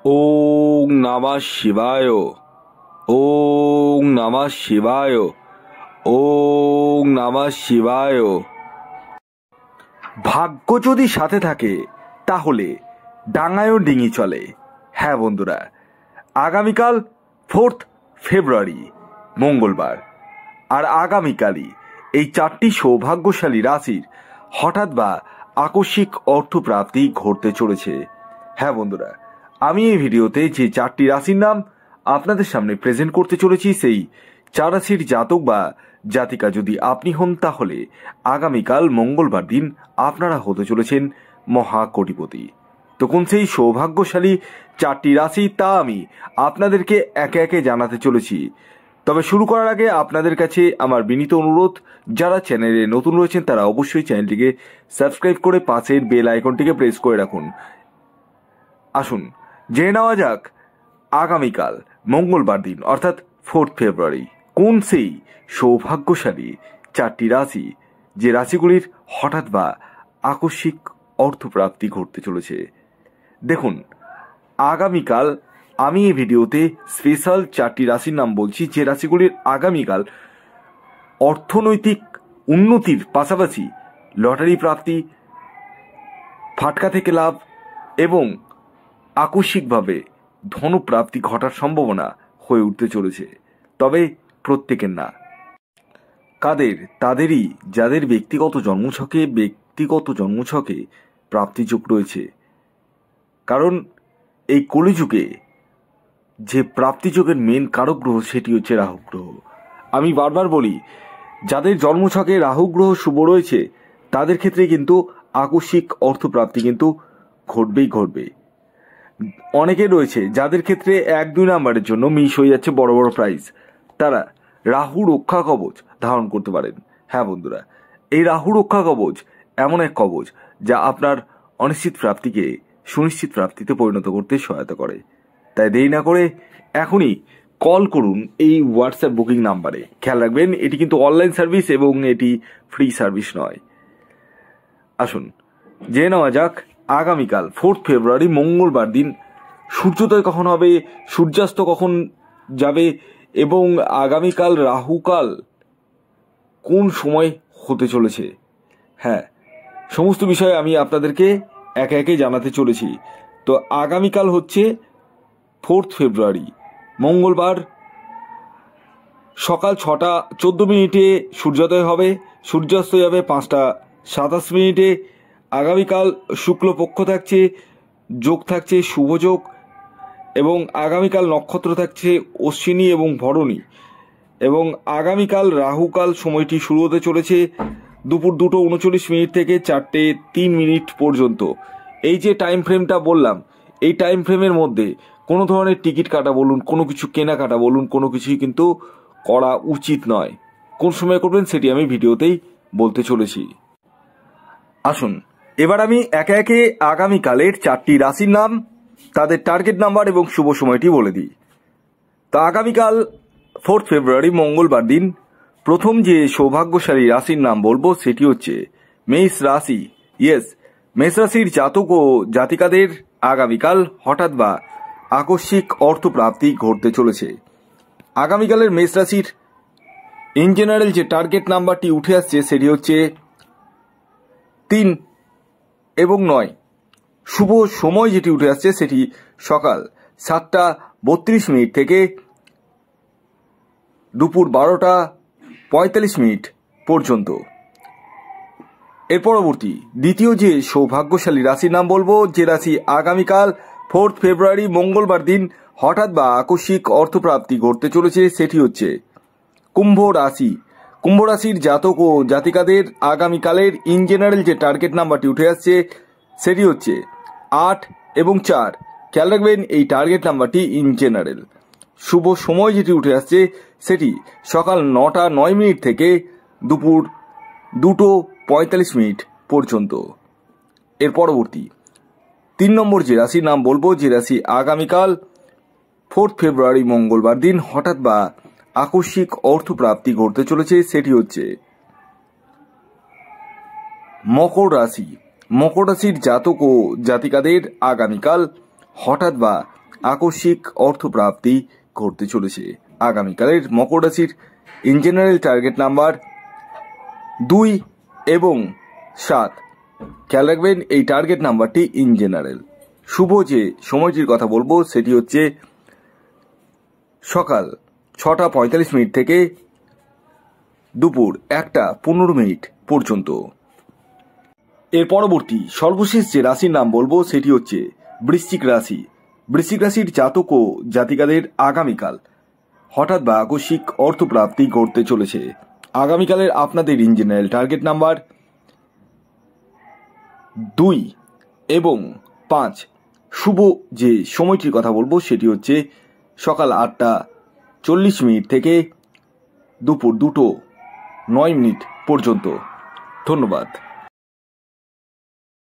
ওং নমঃ শিবায়। ওং নমঃ শিবায়। ওং নমঃ শিবায়। ভাগ্য যদি সাথে থাকে তাহলে ডাঙায়ও ডিঙি চলে। হ্যাঁ বন্ধুরা, আগামীকাল 4 ফেব্রুয়ারি মঙ্গলবার, আর আগামীকালই এই 4টি সৌভাগ্যশালী রাশির হঠাৎ বা আকস্মিক অর্থপ্রাপ্তি ঘটতে চলেছে। হ্যাঁ বন্ধুরা, আমি এই ভিডিওতে যে 4টি রাশির নাম আপনাদের সামনে প্রেজেন্ট করতে চলেছি, সেই 4 রাশির জাতক বা জাতিকা যদি আপনি হন, তাহলে আগামীকাল মঙ্গলবার দিন আপনারা হতে চলেছেন মহাকোটিপতি। তো কোন সেই সৌভাগ্যশালী 4টি রাশি তা আমি আপনাদেরকে একে একে জানাতে চলেছি। তবে শুরু করার আগে আপনাদের কাছে আমার বিনীত অনুরোধ, যারা চ্যানেলে নতুন রয়েছেন তারা অবশ্যই চ্যানেলটিকে সাবস্ক্রাইব করে পাশের বেল আইকনটিকে প্রেস করে রাখুন। আসুন জেনে নেওয়া যাক আগামীকাল মঙ্গলবার দিন অর্থাৎ 4 ফেব্রুয়ারি কোন সেই সৌভাগ্যশালী 4টি রাশি, যে রাশিগুলির হঠাৎ বা আকস্মিক অর্থপ্রাপ্তি ঘটতে চলেছে। দেখুন, আগামীকাল আমি এই ভিডিওতে স্পেশাল 4টি রাশির নাম বলছি, যে রাশিগুলির আগামীকাল অর্থনৈতিক উন্নতির পাশাপাশি লটারি প্রাপ্তি, ফাটকা থেকে লাভ এবং আকস্মিকভাবে ধনপ্রাপ্তি ঘটার সম্ভাবনা হয়ে উঠতে চলেছে। তবে প্রত্যেকের না, কাদের? তাদেরই যাদের ব্যক্তিগত জন্মছকে প্রাপ্তিযোগ রয়েছে। কারণ এই কলিযুগে যে প্রাপ্তিযোগের মেন কারক গ্রহ সেটি হচ্ছে রাহু গ্রহ। আমি বারবার বলি, যাদের জন্মছকে রাহু গ্রহ শুভ রয়েছে তাদের ক্ষেত্রে কিন্তু আকস্মিক অর্থপ্রাপ্তি কিন্তু ঘটবে। অনেকে রয়েছে যাদের ক্ষেত্রে 1-2 নাম্বারের জন্য মিস হয়ে যাচ্ছে বড় বড় প্রাইজ, তারা রাহু রক্ষা কবচ ধারণ করতে পারেন। হ্যাঁ বন্ধুরা, এই রাহু রক্ষা কবচ এমন এক কবচ যা আপনার অনিশ্চিত প্রাপ্তিকে সুনিশ্চিত প্রাপ্তিতে পরিণত করতে সহায়তা করে। তাই দেরি না করে এখনই কল করুন এই হোয়াটসঅ্যাপ বুকিং নাম্বারে। খেয়াল রাখবেন, এটি কিন্তু অনলাইন সার্ভিস এবং এটি ফ্রি সার্ভিস নয়। আসুন জেনে নেওয়া যাক আগামীকাল 4 ফেব্রুয়ারি মঙ্গলবার দিন সূর্যোদয় কখন হবে, সূর্যাস্ত কখন যাবে এবং আগামীকাল রাহুকাল কোন সময় হতে চলেছে। হ্যাঁ, সমস্ত বিষয় আমি আপনাদেরকে একে একে জানাতে চলেছি। তো আগামীকাল হচ্ছে 4 ফেব্রুয়ারি মঙ্গলবার, সকাল 6:14 সূর্যোদয় হবে, সূর্যাস্ত যাবে 5:27। আগামীকাল শুক্লপক্ষ থাকছে, যোগ থাকছে শুভযোগ, এবং আগামীকাল নক্ষত্র থাকছে অশ্বিনী এবং ভরণী। এবং আগামীকাল রাহুকাল সময়টি শুরু হতে চলেছে দুপুর 2:39 থেকে 4:03 পর্যন্ত। এই যে টাইম ফ্রেমটা বললাম, এই টাইম ফ্রেমের মধ্যে কোনো ধরনের টিকিট কাটা বলুন, কোনো কিছু কেনাকাটা বলুন, কোনো কিছুই কিন্তু করা উচিত নয়। কোন সময় করবেন সেটি আমি ভিডিওতেই বলতে চলেছি। আসুন এবার আমি একে একে আগামীকালের 4টি রাশির নাম, তাদের টার্গেট নাম্বার এবং শুভ সময়টি বলে দিই। তা আগামীকাল 4 ফেব্রুয়ারি মঙ্গলবার দিন প্রথম যে সৌভাগ্যশালী রাশির নাম বলবো সেটি হচ্ছে মেষ রাশি। ইয়েস, মেষ রাশির জাতক ও জাতিকাদের আগামীকাল হঠাৎ বা আকস্মিক অর্থপ্রাপ্তি ঘটতে চলেছে। আগামীকালের মেষ রাশির ইন জেনারেল যে টার্গেট নাম্বারটি উঠে আসছে সেটি হচ্ছে 3 এবং 9। শুভ সময় যেটি উঠে আসছে সেটি সকাল 7:32 থেকে দুপুর 12:45 পর্যন্ত। এর পরবর্তী দ্বিতীয় যে সৌভাগ্যশালী রাশির নাম বলবো, যে রাশি আগামীকাল 4 ফেব্রুয়ারি মঙ্গলবার দিন হঠাৎ বা আকস্মিক অর্থপ্রাপ্তি ঘটতে চলেছে, সেটি হচ্ছে কুম্ভ রাশি। কুম্ভ রাশির জাতক ও জাতিকাদের আগামীকালের ইন জেনারেল যে টার্গেট নাম্বারটি উঠে আসছে সেটি হচ্ছে 8 এবং 4। খেয়াল রাখবেন, এই টার্গেট নাম্বারটি ইন জেনারেল। শুভ সময় যেটি উঠে আসছে সেটি সকাল 9:09 থেকে দুপুর 2:45 পর্যন্ত। এর পরবর্তী 3 নম্বর যে রাশির নাম বলবো, যে রাশি আগামীকাল 4 ফেব্রুয়ারি মঙ্গলবার দিন হঠাৎ বা আকস্মিক অর্থপ্রাপ্তি ঘটতে চলেছে, সেটি হচ্ছে মকর রাশি। মকর রাশির জাতক ও জাতিকাদের আগামীকাল হঠাৎ বা আকস্মিক অর্থপ্রাপ্তি ঘটতে চলেছে। আগামীকালের মকর রাশির ইন জেনারেল টার্গেট নাম্বার 2 এবং 7। খেয়াল রাখবেন এই টার্গেট নাম্বারটি ইন জেনারেল। শুভ যে সময়টির কথা বলবো সেটি হচ্ছে সকাল 6:45 থেকে দুপুর 1:15 পর্যন্ত। এর পরবর্তী সর্বশেষ যে রাশির নাম বলবো সেটি হচ্ছে বৃশ্চিক রাশি। বৃশ্চিক রাশির জাতক ও জাতিকাদের আগামীকাল হঠাৎ বা আকস্মিক অর্থপ্রাপ্তি ঘটতে চলেছে। আগামীকালের আপনাদের ইন জেনারেল টার্গেট নাম্বার 2 এবং 5। শুভ যে সময়টির কথা বলবো সেটি হচ্ছে সকাল 8:40 থেকে দুপুর 2:09 পর্যন্ত। ধন্যবাদ।